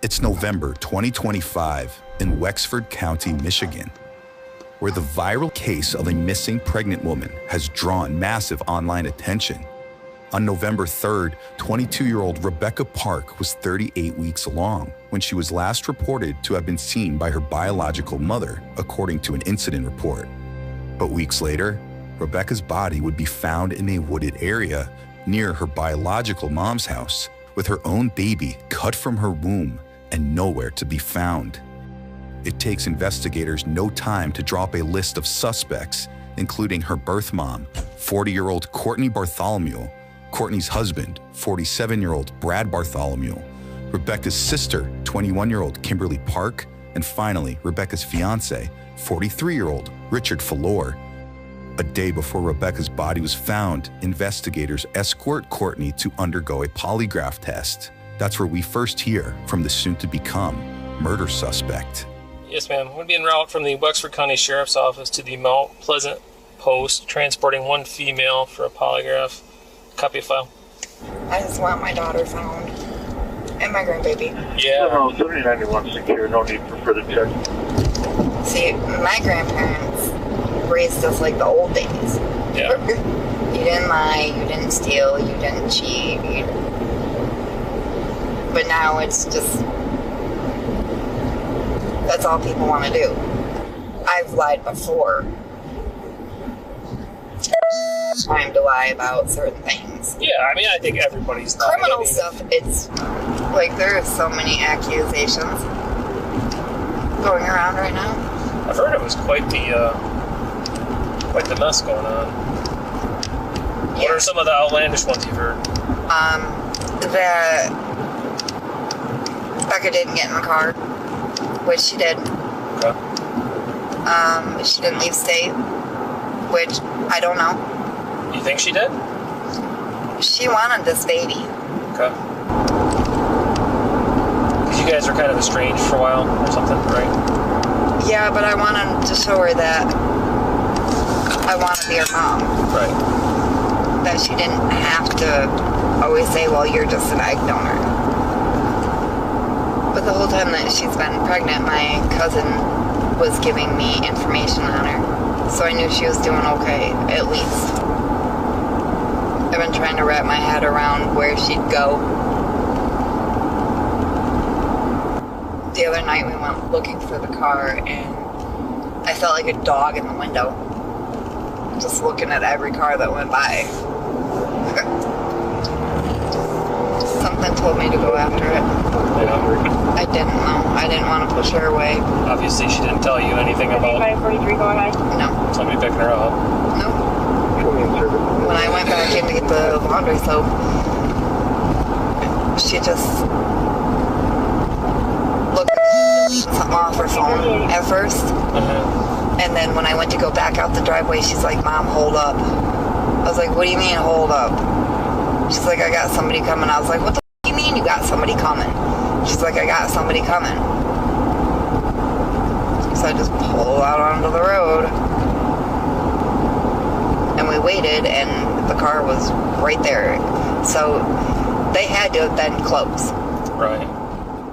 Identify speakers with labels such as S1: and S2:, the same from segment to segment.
S1: It's November 2025 in Wexford County, Michigan, where the viral case of a missing pregnant woman has drawn massive online attention. On November 3rd, 22-year-old Rebecca Park was 38 weeks along when she was last reported to have been seen by her biological mother, according to an incident report. But weeks later, Rebecca's body would be found in a wooded area near her biological mom's house, with her own baby cut from her womb and nowhere to be found. It takes investigators no time to drop a list of suspects, including her birth mom, 40-year-old Courtney Bartholomew, Courtney's husband, 47-year-old Brad Bartholomew, Rebecca's sister, 21-year-old Kimberly Park, and finally, Rebecca's fiancé, 43-year-old Richard Falor. A day before Rebecca's body was found, investigators escort Courtney to undergo a polygraph test. That's where we first hear from the soon-to-become murder suspect.
S2: Yes, ma'am. We'd be en route from the Wexford County Sheriff's Office to the Mount Pleasant Post, transporting one female for a polygraph. Copy of file.
S3: I just want my daughter found. And my grandbaby.
S2: Yeah.
S4: No, 7991 secure. No need for further check.
S3: See, my grandparents raised us like the old days.
S2: Yeah.
S3: You didn't lie, you didn't steal, you didn't cheat. But now it's just... that's all people want to do. I've lied before. Time to lie about certain things.
S2: Yeah, I mean, I think everybody's lied.
S3: Criminal stuff, it's like there are so many accusations going around right now.
S2: I've heard it was quite the mess going on.
S3: Yeah.
S2: What are some of the outlandish ones you've heard?
S3: That Becca didn't get in the car, which she did.
S2: Okay.
S3: She didn't leave state, which I don't know.
S2: You think she did?
S3: She wanted this baby.
S2: Okay. Because you guys are kind of estranged for a while or something, right?
S3: Yeah, but I wanted to show her that I want to be her mom.
S2: Right.
S3: That she didn't have to always say, well, you're just an egg donor. But the whole time that she's been pregnant, my cousin was giving me information on her. So I knew she was doing okay, at least. I've been trying to wrap my head around where she'd go. The other night we went looking for the car and I felt like a dog in the window. Just looking at every car that went by. Something told me to go after it.
S2: Yeah.
S3: I didn't know. I didn't want to push her away.
S2: Obviously, she didn't tell you anything about
S5: 43 going on?
S3: No.
S2: somebody picking her up.
S3: No. When I went back in to get the laundry soap, she just looked something off her phone at first. And then when I went to go back out the driveway, she's like, Mom, hold up. I was like, what do you mean, hold up? She's like, I got somebody coming. I was like, what the f*** you mean you got somebody coming? She's like, I got somebody coming. So I just pulled out onto the road. And we waited, and the car was right there. So they had to have been close.
S2: Right.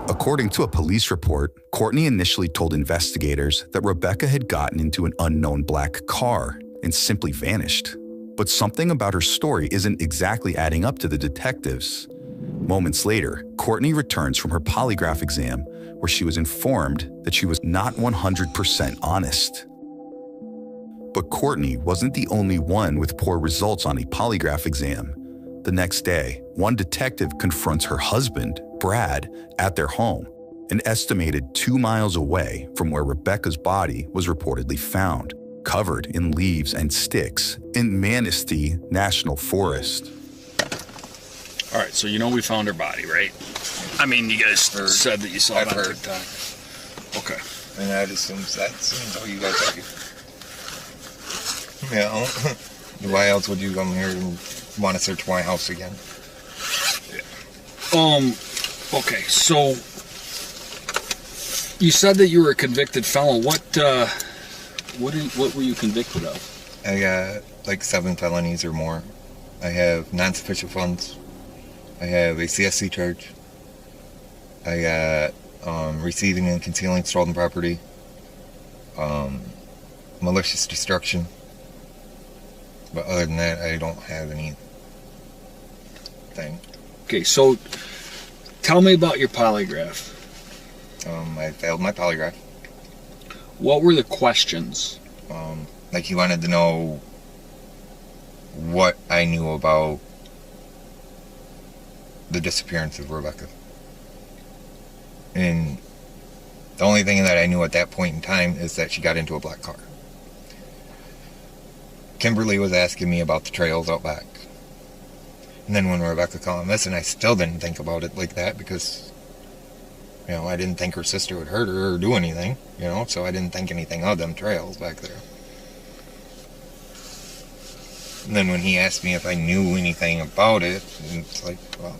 S1: According to a police report, Courtney initially told investigators that Rebecca had gotten into an unknown black car and simply vanished. But something about her story isn't exactly adding up to the detectives. Moments later, Courtney returns from her polygraph exam where she was informed that she was not 100% honest. But Courtney wasn't the only one with poor results on a polygraph exam. The next day, one detective confronts her husband, Brad, at their home, an estimated 2 miles away from where Rebecca's body was reportedly found, covered in leaves and sticks in Manistee National Forest.
S6: All right, so you know we found her body, right? I mean, you guys said that you saw
S7: I've
S6: that.
S7: heard.
S6: Okay.
S7: And I'd assume that's how you guys are. Yeah. Why else would you come here and want to search my house again?
S6: Yeah. Okay, so you said that you were a convicted felon. What were you convicted of?
S7: I got like 7 felonies or more. I have non-sufficient funds. I have a CSC charge. I got receiving and concealing stolen property, malicious destruction. But other than that, I don't have anything.
S6: Okay, so tell me about your polygraph.
S7: I failed my polygraph.
S6: What were the questions?
S7: Like, he wanted to know what I knew about the disappearance of Rebecca. And the only thing that I knew at that point in time is that she got into a black car. Kimberly was asking me about the trails out back. And then when Rebecca called missing, I still didn't think about it like that because, you know, I didn't think her sister would hurt her or do anything, you know, so I didn't think anything of them trails back there. And then when he asked me if I knew anything about it, it's like, well,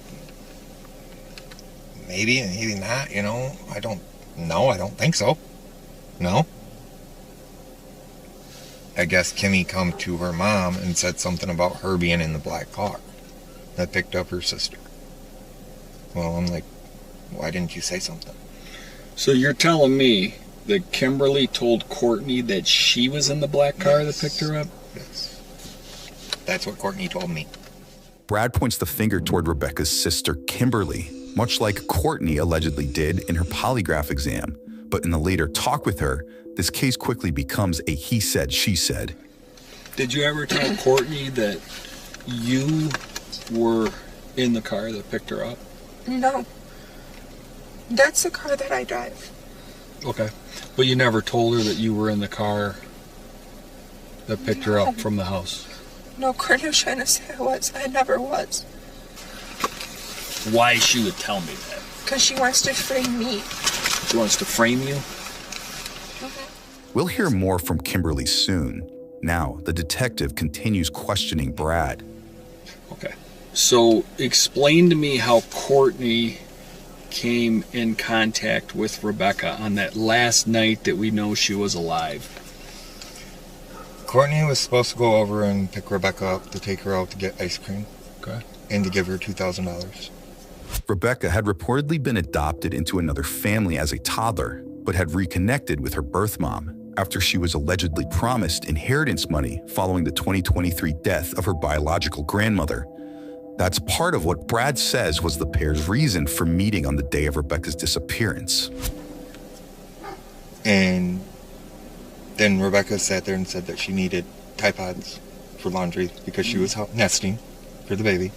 S7: maybe, maybe not, you know. I don't think so. No. I guess Kimmy come to her mom and said something about her being in the black car that picked up her sister. Well, I'm like, why didn't you say something?
S6: So you're telling me that Kimberly told Courtney that she was in the black car that picked her up?
S7: Yes. That's what Courtney told me.
S1: Brad points the finger toward Rebecca's sister, Kimberly, much like Courtney allegedly did in her polygraph exam. But in the later talk with her, this case quickly becomes a he said, she said.
S6: Did you ever tell Courtney that you were in the car that picked her up?
S5: No. That's the car that I drive.
S6: Okay. But you never told her that you were in the car that picked her up from the house?
S5: No, Courtney was trying to say I was. I never was.
S6: Why she would tell me that?
S5: Because she wants to frame me.
S6: She wants to frame you?
S1: We'll hear more from Kimberly soon. Now, the detective continues questioning Brad.
S6: Okay. So, explain to me how Courtney came in contact with Rebecca on that last night that we know she was alive.
S7: Courtney was supposed to go over and pick Rebecca up to take her out to get ice cream.
S6: Okay.
S7: And to give her $2,000.
S1: Rebecca had reportedly been adopted into another family as a toddler, but had reconnected with her birth mom after she was allegedly promised inheritance money following the 2023 death of her biological grandmother. That's part of what Brad says was the pair's reason for meeting on the day of Rebecca's disappearance.
S7: And then Rebecca sat there and said that she needed Tide Pods for laundry because she was nesting for the baby.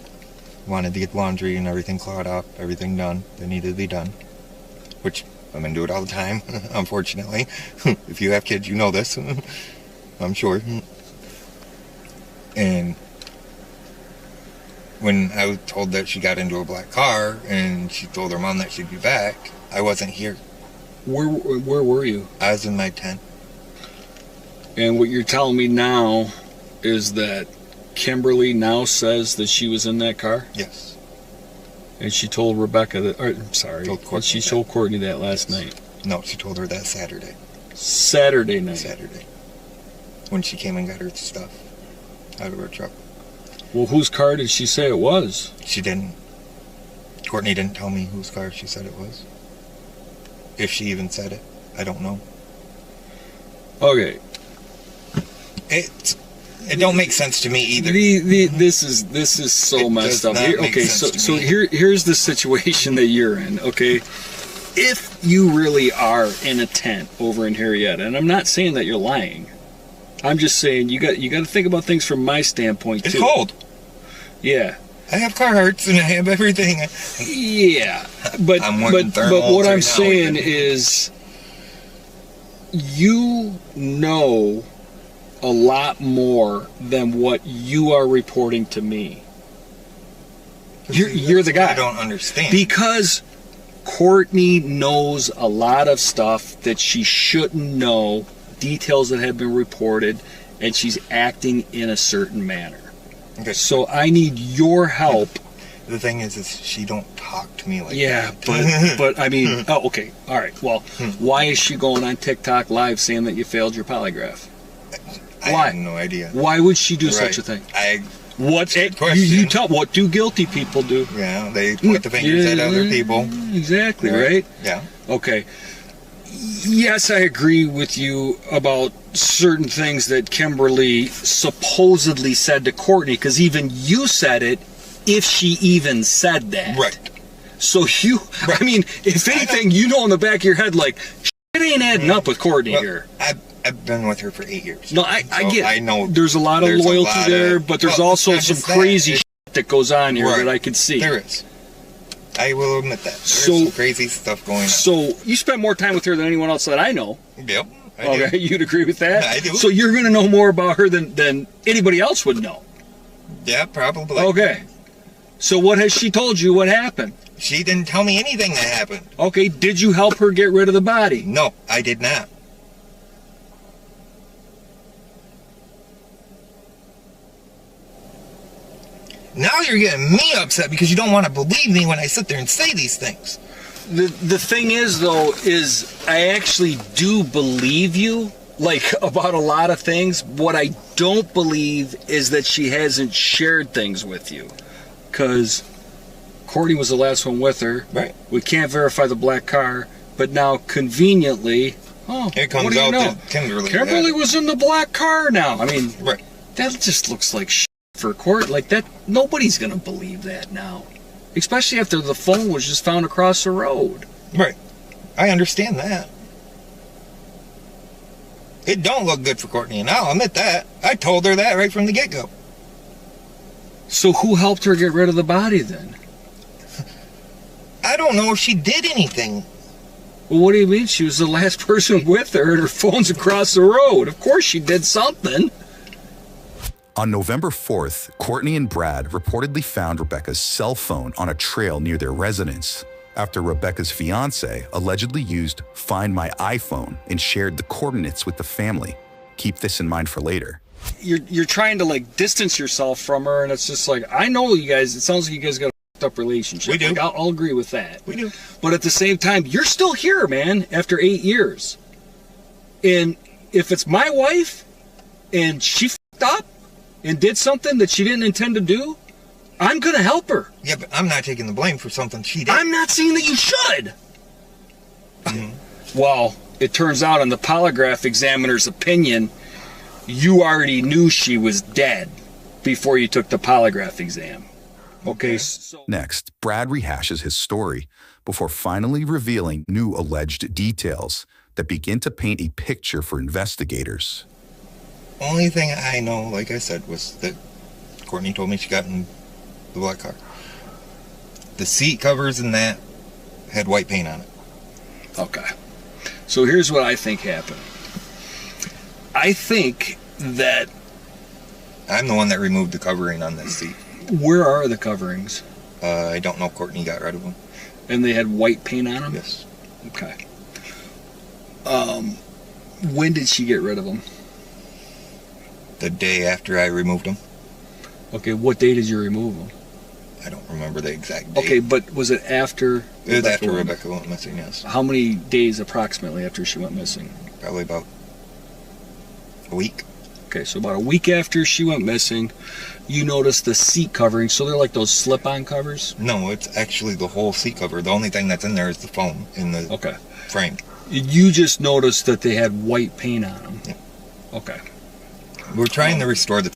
S7: Wanted to get laundry and everything clawed up, everything done that needed to be done. Which women do it all the time, unfortunately. If you have kids, you know this. I'm sure. And when I was told that she got into a black car and she told her mom that she'd be back, I wasn't here.
S6: Where were you?
S7: I was in my tent.
S6: And what you're telling me now is that Kimberly now says that she was in that car?
S7: Yes.
S6: And she told Rebecca that, she told Courtney that last night?
S7: No, she told her that Saturday.
S6: Saturday night?
S7: Saturday. When she came and got her stuff out of her truck.
S6: Well, whose car did she say it was?
S7: She didn't. Courtney didn't tell me whose car she said it was. If she even said it, I don't know.
S6: Okay.
S7: It don't make sense to me either.
S6: This is so messed up. Okay, so here's the situation that you're in. Okay, if you really are in a tent over in Harrietta, and I'm not saying that you're lying, I'm just saying you got to think about things from my standpoint too.
S7: It's cold.
S6: Yeah.
S7: I have Carhartts and I have everything.
S6: Yeah, but what I'm saying is, you know a lot more than what you are reporting to me. You're the guy.
S7: I don't understand.
S6: Because Courtney knows a lot of stuff that she shouldn't know, details that have been reported, and she's acting in a certain manner.
S7: Okay.
S6: So I need your help.
S7: The thing is she don't talk to me like that.
S6: Yeah, but I mean, oh, okay, all right. Well, why is she going on TikTok Live saying that you failed your polygraph?
S7: I have no idea.
S6: Why would she do such a thing? What what do guilty people do?
S7: Yeah, they point the fingers at other people.
S6: Exactly, right?
S7: Yeah.
S6: Okay. Yes, I agree with you about certain things that Kimberly supposedly said to Courtney, because even you said it, if she even said that.
S7: Right.
S6: So you, right. I mean, if anything, you know in the back of your head, like, shit ain't adding up with Courtney here.
S7: I've been with her for 8 years.
S6: No, I get it.
S7: I know
S6: there's a lot of loyalty there, but there's also some crazy shit that goes on here that I can see.
S7: There is. I will admit that. There's some crazy stuff going on.
S6: So you spend more time with her than anyone else that I know.
S7: Yep.
S6: Okay, you'd agree with that?
S7: I do.
S6: So you're going to know more about her than anybody else would know.
S7: Yeah, probably.
S6: Okay. So what has she told you what happened?
S7: She didn't tell me anything that happened.
S6: Okay, did you help her get rid of the body?
S7: No, I did not. Now you're getting me upset because you don't want to believe me when I sit there and say these things.
S6: The thing is, though, is I actually do believe you, like, about a lot of things. What I don't believe is that she hasn't shared things with you. Because Courtney was the last one with her.
S7: Right.
S6: We can't verify the black car, but now, conveniently,
S7: it comes out that
S6: Kimberly was in the black car now. I mean,
S7: right.
S6: That just looks like shit for court. Like, that, nobody's going to believe that now. Especially after the phone was just found across the road.
S7: Right. I understand that. It don't look good for Courtney, and I'll admit that. I told her that right from the get-go.
S6: So who helped her get rid of the body then?
S7: I don't know if she did anything.
S6: Well, what do you mean? She was the last person with her and her phone's across the road. Of course she did something.
S1: On November 4th, Courtney and Brad reportedly found Rebecca's cell phone on a trail near their residence after Rebecca's fiance allegedly used Find My iPhone and shared the coordinates with the family. Keep this in mind for later.
S6: You're trying to, like, distance yourself from her, and it's just like, I know you guys, it sounds like you guys got a f***ed up relationship.
S7: We do.
S6: Like, I'll agree with that.
S7: We do.
S6: But at the same time, you're still here, man, after 8 years. And if it's my wife and she f***ed up and did something that she didn't intend to do, I'm going to help her.
S7: Yeah, but I'm not taking the blame for something she did.
S6: I'm not saying that you should. Well, it turns out in the polygraph examiner's opinion, you already knew she was dead before you took the polygraph exam. Okay, so...
S1: Next, Brad rehashes his story before finally revealing new alleged details that begin to paint a picture for investigators.
S7: Only thing I know, like I said, was that Courtney told me she got in the black car. The seat covers and that had white paint on it.
S6: Okay. So here's what I think happened. I think that...
S7: I'm the one that removed the covering on this seat.
S6: Where are the coverings?
S7: I don't know if Courtney got rid of them.
S6: And they had white paint on them?
S7: Yes.
S6: Okay. When did she get rid of them?
S7: The day after I removed them.
S6: Okay, what day did you remove them?
S7: I don't remember the exact date.
S6: Okay, but was it after...
S7: It was after Rebecca went missing, yes.
S6: How many days approximately after she went missing?
S7: Probably about a week.
S6: Okay, so about a week after she went missing, you noticed the seat covering. So they're like those slip-on covers?
S7: No, it's actually the whole seat cover. The only thing that's in there is the phone in the frame.
S6: You just noticed that they had white paint on them?
S7: Yeah.
S6: Okay.
S7: We're trying to restore the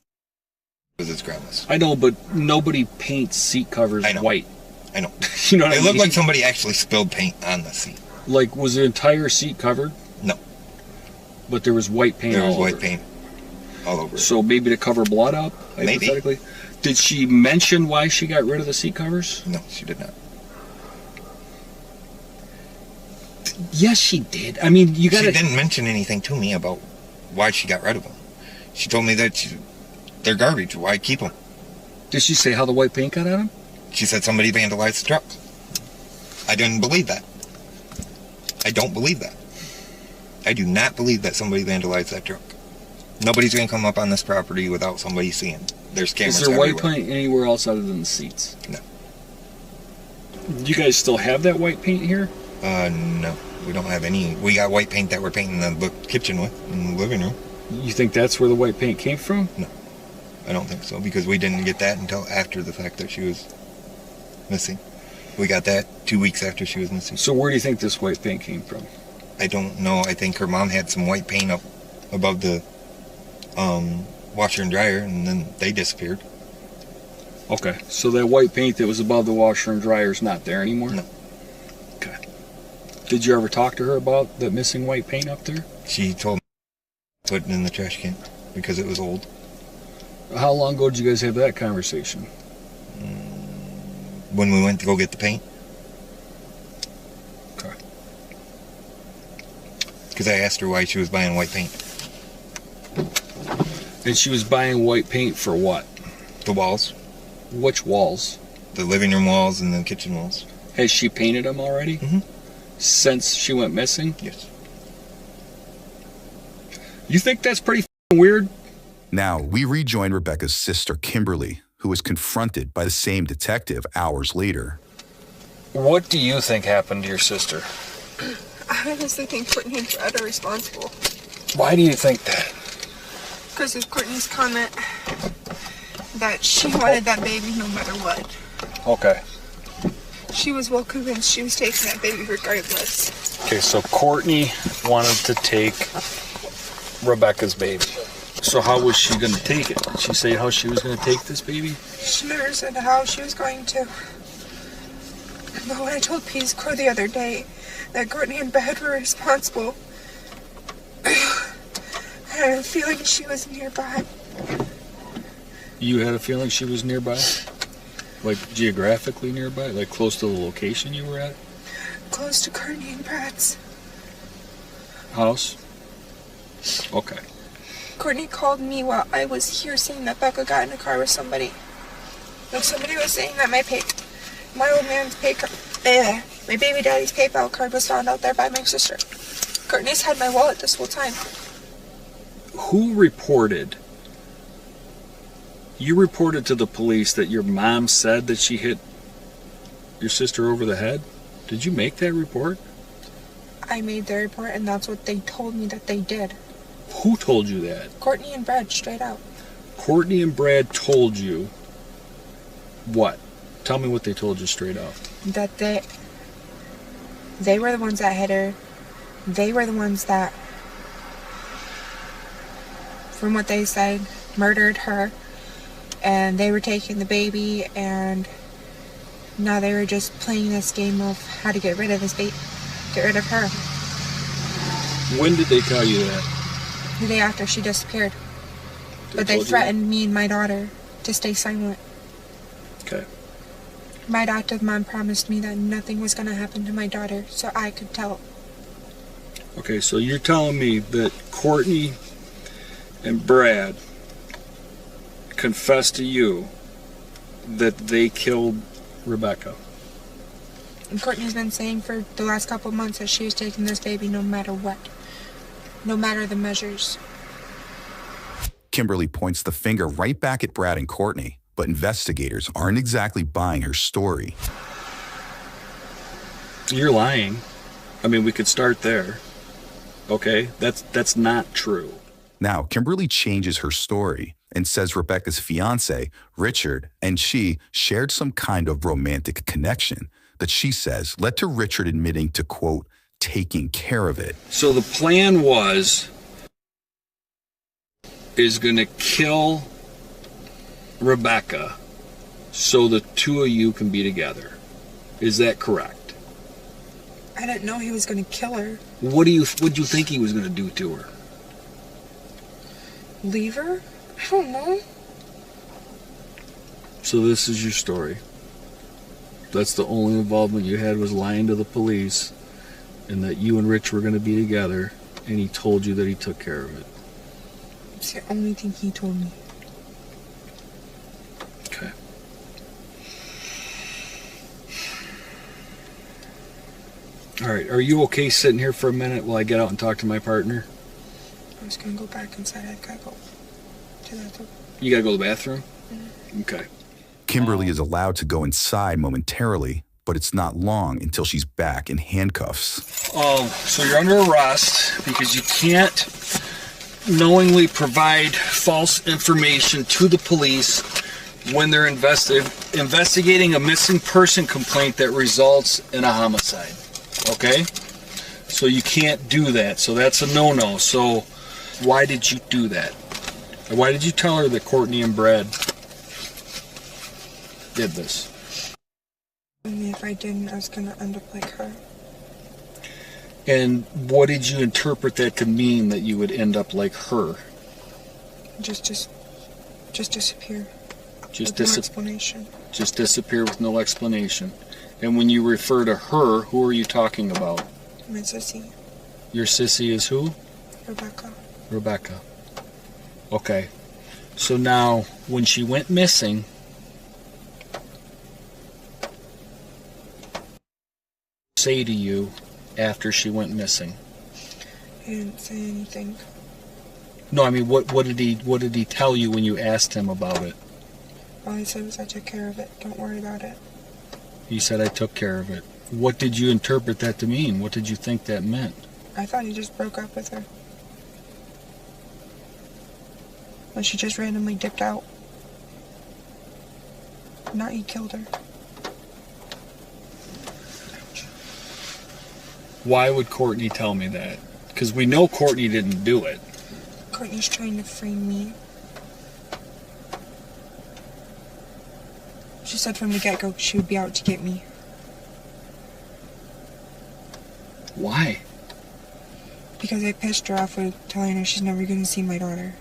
S7: because it's grandma's.
S6: I know, but nobody paints seat covers white.
S7: I know.
S6: You know what I mean?
S7: It looked like somebody actually spilled paint on the seat.
S6: Like, was the entire seat covered?
S7: No.
S6: But there was white paint all over it?
S7: There was white paint all over it.
S6: So maybe to cover blood up, hypothetically?
S7: Maybe.
S6: Did she mention why she got rid of the seat covers?
S7: No, she did not.
S6: Yes, she did. I mean, you gotta...
S7: She didn't mention anything to me about why she got rid of them. She told me that they're garbage. Why keep them?
S6: Did she say how the white paint got on them?
S7: She said somebody vandalized the truck. I didn't believe that. I don't believe that. I do not believe that somebody vandalized that truck. Nobody's going to come up on this property without somebody seeing. There's cameras everywhere.
S6: Is there white paint anywhere else other than the seats?
S7: No.
S6: Do you guys still have that white paint here?
S7: No. We don't have any. We got white paint that we're painting the kitchen with in the living room.
S6: You think that's where the white paint came from?
S7: No. I don't think so, because we didn't get that until after the fact that she was missing. We got that 2 weeks after she was missing.
S6: So where do you think this white paint came from?
S7: I don't know. I think her mom had some white paint up above the washer and dryer, and then they disappeared.
S6: Okay, so that white paint that was above the washer and dryer is not there anymore?
S7: No.
S6: Okay. Did you ever talk to her about that missing white paint up there?
S7: She told me to put it in the trash can because it was old.
S6: How long ago did you guys have that conversation?
S7: When we went to go get the paint.
S6: Okay.
S7: Because I asked her why she was buying white paint.
S6: And she was buying white paint for what?
S7: The walls.
S6: Which walls?
S7: The living room walls and the kitchen walls.
S6: Has she painted them already?
S7: Mm-hmm.
S6: Since she went missing?
S7: Yes.
S6: You think that's pretty weird?
S1: Now, we rejoin Rebecca's sister, Kimberly, who was confronted by the same detective hours later.
S6: What do you think happened to your sister?
S5: I honestly think Courtney and Brad are responsible.
S6: Why do you think that?
S5: Because of Courtney's comment that she wanted that baby no matter what.
S6: Okay.
S5: She was well convinced she was taking that baby regardless.
S6: Okay, so Courtney wanted to take Rebecca's baby. So how was she going to take it? Did she say how she was going to take this baby?
S5: She never said how she was going to. But when I told Peace Corps the other day that Courtney and Brad were responsible, I had a feeling she was nearby.
S6: You had a feeling she was nearby? Like geographically nearby? Like close to the location you were at?
S5: Close to Courtney and Brad's
S6: house? Okay.
S5: Courtney called me while I was here saying that Becca got in a car with somebody. Like somebody was saying that my old man's my baby daddy's PayPal card was found out there by my sister. Courtney's had my wallet this whole time.
S6: Who reported? You reported to the police that your mom said that she hit your sister over the head? Did you make that report?
S5: I made the report, and that's what they told me that they did.
S6: Who told you that?
S5: Courtney and Brad, straight out.
S6: Courtney and Brad told you what? Tell me what they told you straight out.
S5: That they were the ones that hit her. They were the ones that, from what they said, murdered her. And they were taking the baby, and now they were just playing this game of how to get rid of this baby, get rid of her.
S6: When did they tell you that?
S5: The day after she disappeared. But they threatened me and my daughter to stay silent.
S6: Okay.
S5: My adoptive mom promised me that nothing was going to happen to my daughter, so I could tell.
S6: Okay, so you're telling me that Courtney and Brad confessed to you that they killed Rebecca.
S5: And Courtney's been saying for the last couple of months that she was taking this baby no matter what. No matter the measures.
S1: Kimberly points the finger right back at Brad and Courtney, but investigators aren't exactly buying her story.
S6: You're lying. I mean, we could start there. Okay? That's not true.
S1: Now, Kimberly changes her story and says Rebecca's fiancé, Richard, and she shared some kind of romantic connection that she says led to Richard admitting to, quote, taking care of it.
S6: So the plan is going to kill Rebecca so the two of you can be together. Is that correct?
S5: I didn't know he was going to kill her.
S6: What do you think he was going to do to her?
S5: Leave her? I don't know.
S6: So this is your story. That's the only involvement you had, was lying to the police, and that you and Rich were going to be together, and he told you that he took care of it.
S5: It's the only thing he told me.
S6: Okay. All right, are you okay sitting here for a minute while I get out and talk to my partner?
S5: I was going to go back inside. I gotta go to the bathroom.
S6: You gotta go to the bathroom?
S5: Mm-hmm.
S6: Okay.
S1: Kimberly is allowed to go inside momentarily, but it's not long until she's back in handcuffs.
S6: So you're under arrest because you can't knowingly provide false information to the police when they're investigating a missing person complaint that results in a homicide. Okay? So you can't do that. So that's a no-no. So why did you do that? Why did you tell her that Courtney and Brad did this?
S5: And if I didn't, I was going to end up like her.
S6: And what did you interpret that to mean, that you would end up like her?
S5: Just disappear.
S6: Just
S5: with no explanation.
S6: Just disappear with no explanation. And when you refer to her, who are you talking about?
S5: My sissy.
S6: Your sissy is who?
S5: Rebecca.
S6: Rebecca. Okay. So now, when she went missing, say to you after she went missing?
S5: He didn't say anything.
S6: No, I mean, what did he tell you when you asked him about it?
S5: All he said was, I took care of it. Don't worry about it.
S6: He said, I took care of it. What did you interpret that to mean? What did you think that meant?
S5: I thought he just broke up with her. But she just randomly dipped out. Not he killed her.
S6: Why would Courtney tell me that? Because we know Courtney didn't do it.
S5: Courtney's trying to frame me. She said from the get-go she would be out to get me.
S6: Why?
S5: Because I pissed her off with telling her she's never going to see my daughter.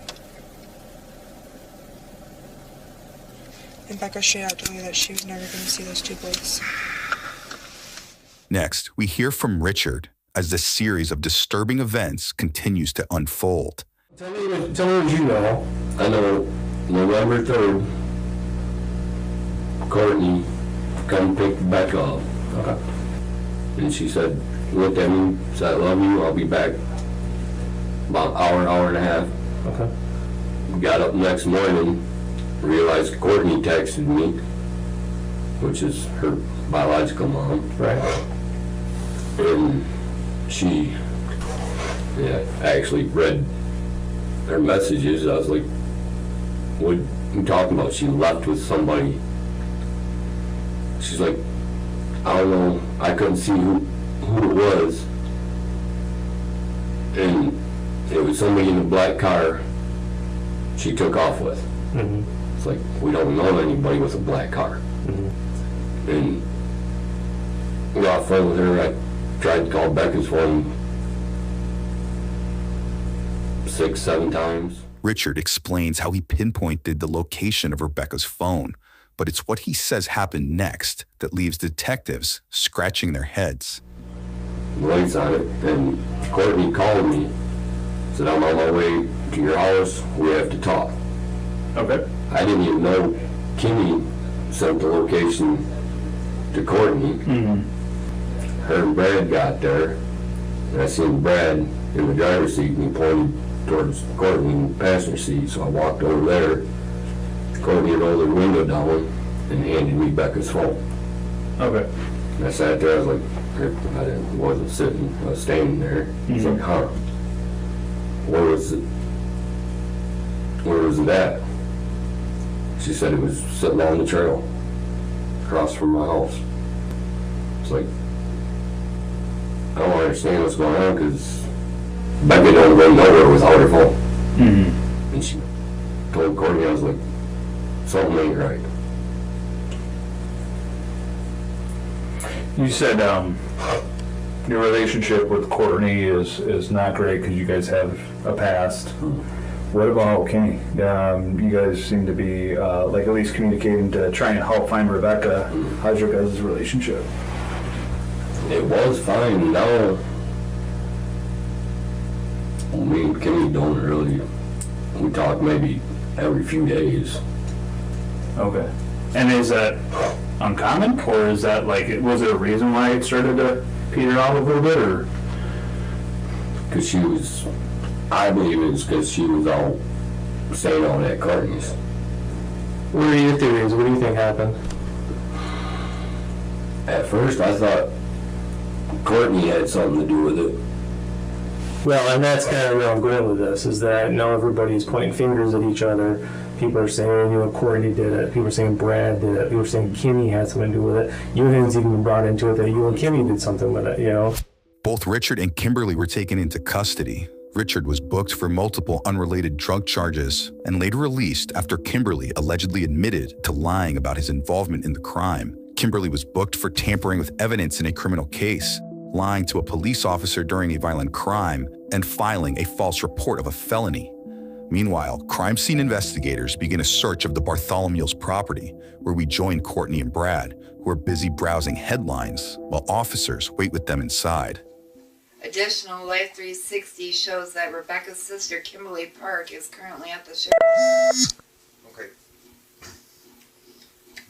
S5: And Becca straight out told me that she was never going to see those two boys.
S1: Next, we hear from Richard as the series of disturbing events continues to unfold.
S8: Tell me what you know. I know November 3rd, Courtney come pick Becca up. Okay. And she said, looked at me, said, I love you, I'll be back about hour and a half. Okay. Got up next morning, realized Courtney texted me, which is her biological mom. Right. And she actually read her messages. I was like, what are you talking about? She left with somebody. She's like, I don't know, I couldn't see who it was. And it was somebody in a black car she took off with. Mm-hmm. It's like, we don't know anybody with a black car. Mm-hmm. And we got off the phone with her. I tried to call Becca's phone 6-7 times.
S1: Richard explains how he pinpointed the location of Rebecca's phone, but it's what he says happened next that leaves detectives scratching their heads.
S8: Lights on it, and Courtney called me, said, I'm on my way to your house, we have to talk. Okay. I didn't even know Kimmy sent the location to Courtney. Mm-hmm. Her and Brad got there, and I seen Brad in the driver's seat, and he pointed towards Courtney in the passenger seat, so I walked over there. Courtney had rolled her window down and handed me Becca's phone. Okay. And I sat there, I was like, I wasn't sitting, I was standing there. Mm-hmm. I was like, huh, where was it at? She said it was sitting on the trail, across from my house. It's like, I don't understand what's going on, because Becca don't go nowhere without her phone. Mm-hmm. And she told Courtney, I was like, something ain't right.
S9: You said your relationship with Courtney is not great because you guys have a past. What about Kenny? You guys seem to be like at least communicating to try and help find Rebecca. How's your guys' relationship?
S8: It was fine. Now, me and Kenny don't really. We talk maybe every few days.
S9: Okay. And is that uncommon, or is that like, was there a reason why it started to peter out a little bit, or?
S8: Because she was, I believe it's because she was all saying all that Courtney's.
S10: What are your theories? What do you think happened?
S8: At first, I thought Courtney had something to do with it.
S10: Well, and that's kind of where I'm going with this, is that now everybody's pointing fingers at each other. People are saying, Courtney did it. People are saying Brad did it. People are saying Kimmy had something to do with it. You haven't even been brought into it that you and Kimmy did something with it,
S1: Both Richard and Kimberly were taken into custody. Richard was booked for multiple unrelated drug charges and later released after Kimberly allegedly admitted to lying about his involvement in the crime. Kimberly was booked for tampering with evidence in a criminal case, lying to a police officer during a violent crime, and filing a false report of a felony. Meanwhile, crime scene investigators begin a search of the Bartholomew's property, where we join Courtney and Brad, who are busy browsing headlines, while officers wait with them inside.
S3: Additional Life 360 shows that Rebecca's sister, Kimberly Park, is currently at the sheriff's.
S7: Okay.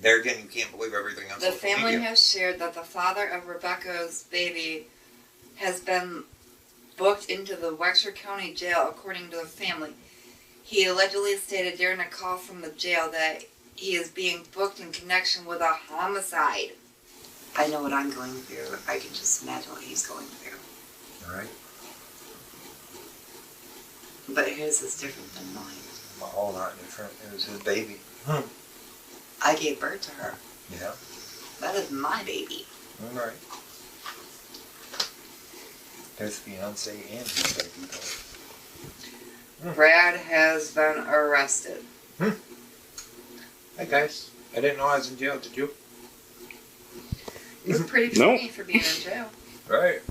S7: There again, you can't believe everything else.
S3: The family has shared that the father of Rebecca's baby has been booked into the Wexford County Jail, according to the family. He allegedly stated during a call from the jail that he is being booked in connection with a homicide. I know what I'm going through. I can just imagine what he's going through.
S7: Alright.
S3: But his is different than mine.
S7: A whole lot different. It was his baby.
S3: I gave birth to her.
S7: Yeah.
S3: That is my baby.
S7: Alright. His fiance and his baby though.
S3: Brad has been arrested.
S7: Hey guys. I didn't know I was in jail, did you?
S3: You're pretty funny for being in jail.
S7: Right.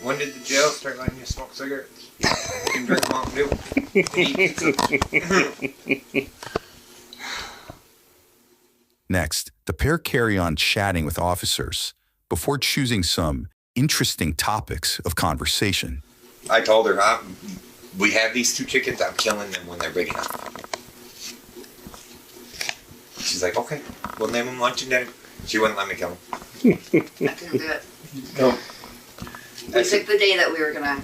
S7: When did the jail start letting you smoke cigarettes? You can drink Mountain Dew.
S1: Next, the pair carry on chatting with officers before choosing some interesting topics of conversation.
S7: I told her, we have these 2 chickens, I'm killing them when they're big enough. She's like, okay, we'll name them lunch and dinner. She wouldn't let me kill them.
S3: I couldn't do it.
S7: No.
S3: We took the day that we were gonna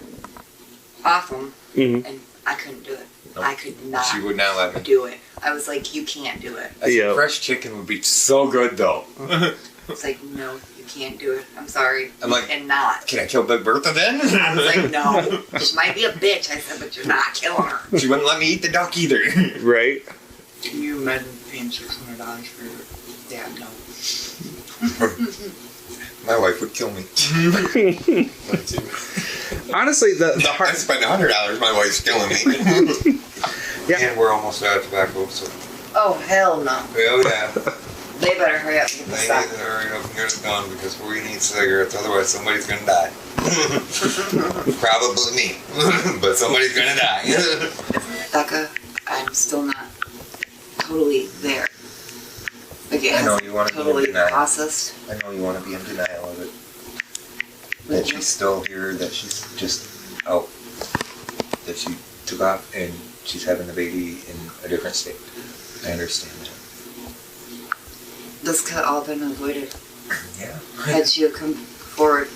S3: off them, and I couldn't do it.
S7: Nope.
S3: I could not.
S7: She would not let me
S3: do it. I was like, you can't do it.
S7: I said, fresh chicken would be so good though.
S3: It's like, no, you can't do it. I'm sorry.
S7: I'm like,
S3: and not.
S7: Can I kill Big Bertha then?
S3: I was like, no. She might be a bitch. I said, but you're not killing her.
S7: She wouldn't let me eat the duck either.
S6: Right.
S3: Can you imagine paying $600 for that? No.
S7: My wife would kill me.
S6: Honestly, the
S7: I spent $100. My wife's killing me. Yeah. And we're almost out of tobacco, so.
S3: Oh hell no.
S7: Oh yeah.
S3: They better hurry up and get
S7: They
S3: this
S7: need to hurry up and get it done because we need cigarettes. Otherwise, somebody's gonna die. Probably me, but somebody's gonna die.
S3: Becca, I'm still not totally there. Like
S7: I know you want to
S3: totally
S7: be in denial.
S3: processed.
S7: I know you want to be in denial of it. That she's still here, that she's just out, that she took off and she's having the baby in a different state. I understand that.
S3: This could have all been avoided.
S7: Yeah.
S3: Had she have come forward.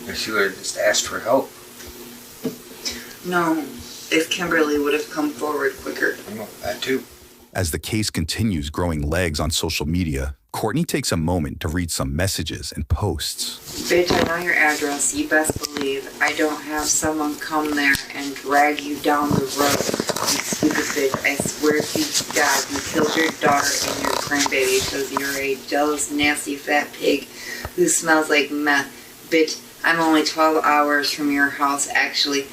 S7: If she would have just asked for help.
S3: No, if Kimberly would have come forward quicker.
S7: I know, that too.
S1: As the case continues growing legs on social media, Courtney takes a moment to read some messages and posts.
S3: Bitch, I know your address. You best believe I don't have someone come there and drag you down the road. You stupid bitch. I swear to God, you killed your daughter and your grandbaby because you're a jealous, nasty, fat pig who smells like meth. Bitch, I'm only 12 hours from your house, actually.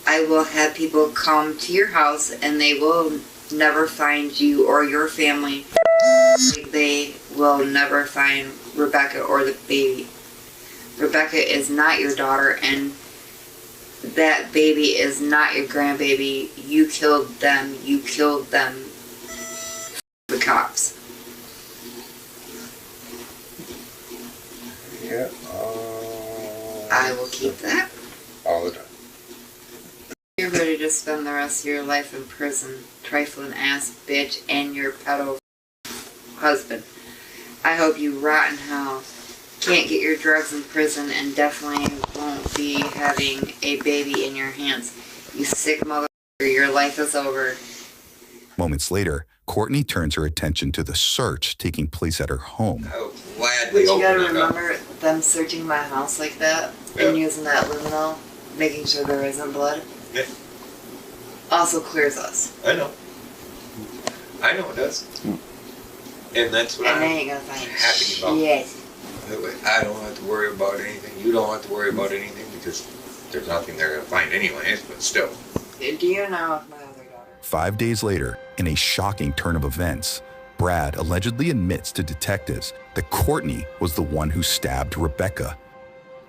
S3: I will have people come to your house and they will never find you or your family. They will never find Rebecca or the baby. Rebecca is not your daughter and that baby is not your grandbaby. You killed them. You killed them. The cops.
S7: Yeah.
S3: I will keep that.
S7: All the time.
S3: You're ready to spend the rest of your life in prison, trifling ass bitch, and your pedo husband. I hope you rot in hell. Can't get your drugs in prison and definitely won't be having a baby in your hands. You sick motherfucker, your life is over.
S1: Moments later, Courtney turns her attention to the search taking place at her home.
S7: I would gladly
S3: But you
S7: open
S3: gotta
S7: it up.
S3: remember them searching my house like that and using that luminol. making sure there isn't blood,
S7: Yeah.
S3: also clears us.
S7: I know it does. And that's what
S3: And
S7: I'm
S3: they ain't gonna find
S7: happy about.
S3: shit.
S7: That way I don't have to worry about anything. You don't have to worry about anything because there's nothing they're going to find anyways, but still.
S3: Do you know if my other daughter...
S1: 5 days later, in a shocking turn of events, Brad allegedly admits to detectives that Courtney was the one who stabbed Rebecca.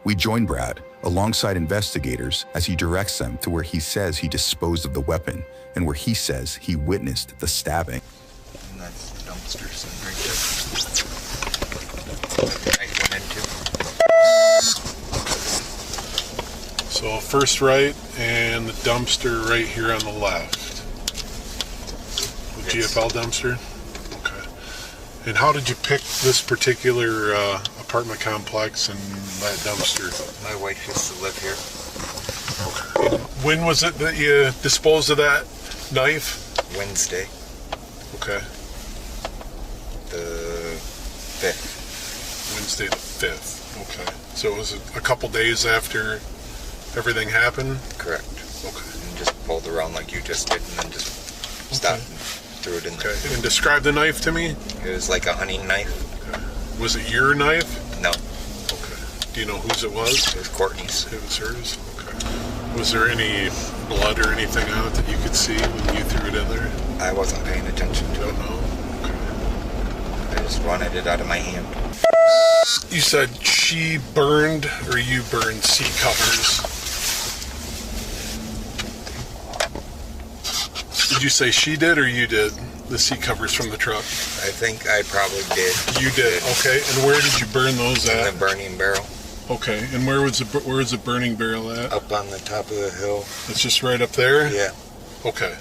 S1: We join Brad alongside investigators as he directs them to where he says he disposed of the weapon and where he says he witnessed the stabbing.
S7: And that's the dumpster sitting right there. I went into.
S11: So first right and the dumpster right here on the left. The GFL dumpster? Okay. And how did you pick this particular apartment complex and that dumpster?
S7: My wife used to live here.
S11: Okay. And when was it that you disposed of that knife?
S7: Wednesday.
S11: Okay.
S7: The 5th.
S11: Wednesday the 5th. Okay. So it was a couple days after everything happened?
S7: Correct.
S11: Okay.
S7: And just pulled around like you just did and then just stopped and threw it in there.
S11: Okay. And describe the knife to me?
S7: It was like a hunting knife.
S11: Okay. Was it your knife?
S7: No.
S11: Okay. Do you know whose it was?
S7: It was Courtney's.
S11: It was hers? Okay. Was there any blood or anything on it that you could see when you threw it in there?
S7: I wasn't paying attention to it.
S11: No. Okay.
S7: I just wanted it out of my hand.
S11: You said she burned or you burned seat covers. Did you say she did or you did? The seat covers from the truck?
S7: I think I probably did.
S11: You did, okay. And where did you burn those at?
S7: In the burning barrel.
S11: Okay, and where is the burning barrel at?
S7: Up on the top of the hill.
S11: It's just right up there?
S7: Yeah.
S11: Okay.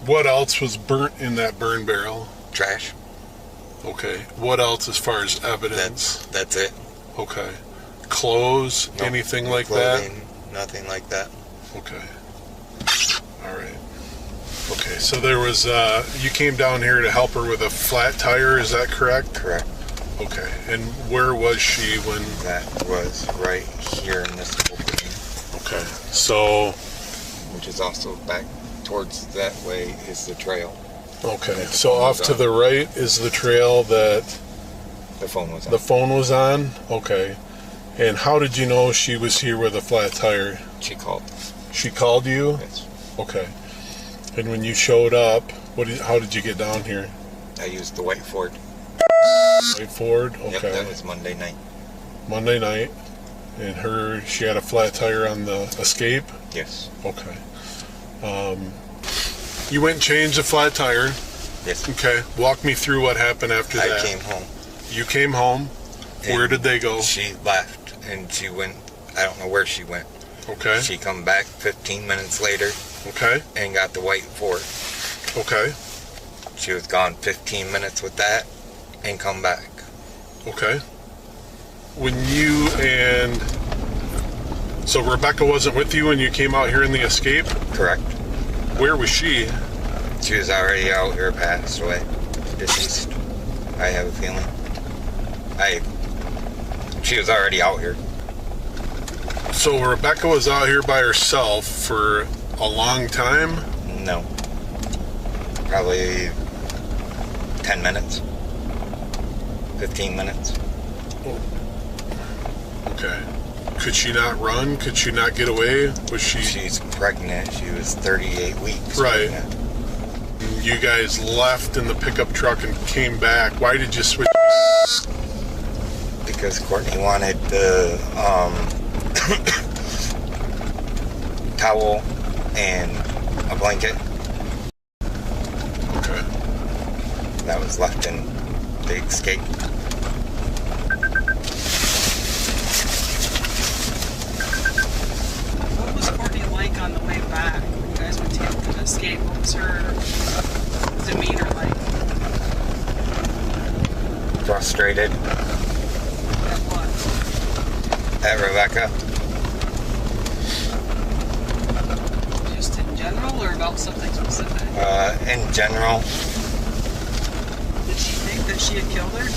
S11: What else was burnt in that burn barrel?
S7: Trash.
S11: Okay. What else as far as evidence?
S7: That's it.
S11: Okay. Clothes?
S7: Nope.
S11: Anything like
S7: Clothing, nothing like that.
S11: Okay. All right. Okay, so there was, you came down here to help her with a flat tire, is that correct?
S7: Correct.
S11: Okay, and where was she when...
S7: That was right here in this opening.
S11: Okay, so...
S7: Which is also back towards that way is the trail.
S11: Okay, so off to the right is the trail that...
S7: The phone was on.
S11: The phone was on? Okay. And how did you know she was here with a flat tire?
S7: She called.
S11: She called you?
S7: Yes.
S11: Okay. And when you showed up, how did you get down here?
S7: I used the white Ford.
S11: White Ford? Okay.
S7: Yep, that was Monday night.
S11: Monday night. And she had a flat tire on the Escape?
S7: Yes.
S11: Okay. You went and changed the flat tire?
S7: Yes.
S11: Okay. Walk me through what happened after that.
S7: I came home.
S11: You came home? Where did they go?
S7: She left and she went, I don't know where she went.
S11: Okay.
S7: She come back 15 minutes later.
S11: Okay.
S7: And got the white Ford.
S11: Okay.
S7: She was gone 15 minutes with that and come back.
S11: Okay. When you and... So Rebecca wasn't with you when you came out here in the Escape?
S7: Correct.
S11: Where was she?
S7: She was already out here, passed away. Deceased. I have a feeling. She was already out here.
S11: So Rebecca was out here by herself for a long time?
S7: No. Probably 10 minutes. 15 minutes.
S11: Okay. Could she not run? Could she not get away? Was she...
S7: She's pregnant. She was 38 weeks.
S11: Right.
S7: Pregnant.
S11: You guys left in the pickup truck and came back. Why did you switch?
S7: Because Courtney wanted the towel and a blanket.
S11: Okay.
S7: That was left in the Escape.
S12: What was Courtney like on the way back when you guys went to the Escape? What was her demeanor like?
S7: Frustrated.
S12: At what?
S7: At Rebecca.
S12: Just in general or about something specific?
S7: In general.
S12: Did she think that she had killed her?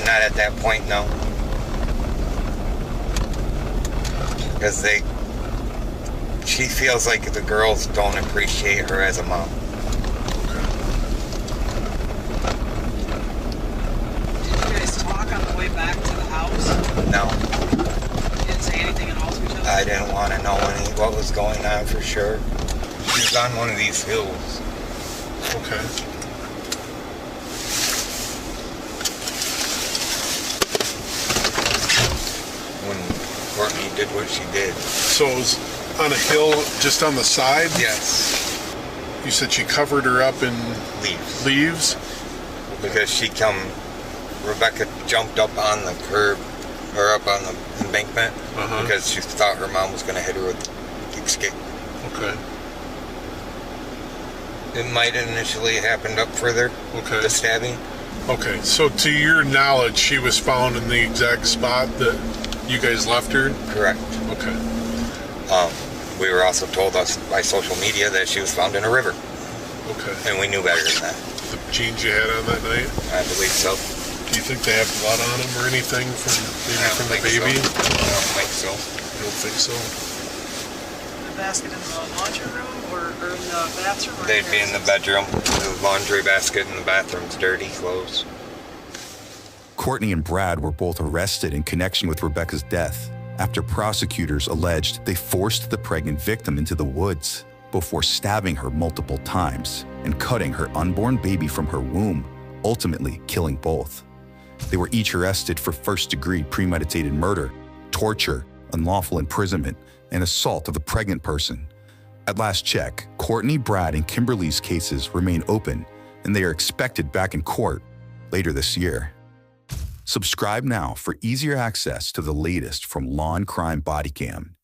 S7: Not at that point, no. because she feels like the girls don't appreciate her as a mom.
S12: Did you guys talk on the way back to the house?
S7: No.
S12: You didn't say anything at all to each other?
S7: I didn't want to know what was going on for sure. She was on one of these hills.
S11: Okay.
S7: When Courtney did what she did.
S11: So it was on a hill just on the side?
S7: Yes.
S11: You said she covered her up in leaves?
S7: Because Rebecca jumped up on the curb, or up on the embankment, because she thought her mom was going to hit her with the escape.
S11: Okay.
S7: It might have initially happened up further, the stabbing.
S11: Okay, so to your knowledge, she was found in the exact spot that you guys left her?
S7: Correct.
S11: Okay.
S7: We were also told by social media that she was found in a river.
S11: Okay.
S7: And we knew better than that.
S11: The jeans you had on that night?
S7: I believe so.
S11: Do you think they have blood on them or anything from the baby?
S7: So. I don't think so.
S11: You don't think so?
S12: The basket in the laundry room or in the bathroom? Or
S7: They'd be in the bedroom. The laundry basket in the bathroom's dirty clothes.
S1: Courtney and Brad were both arrested in connection with Rebecca's death after prosecutors alleged they forced the pregnant victim into the woods before stabbing her multiple times and cutting her unborn baby from her womb, ultimately killing both. They were each arrested for first-degree premeditated murder, torture, unlawful imprisonment, and assault of a pregnant person. At last check, Courtney, Brad, and Kimberly's cases remain open, and they are expected back in court later this year. Subscribe now for easier access to the latest from Law and Crime Bodycam.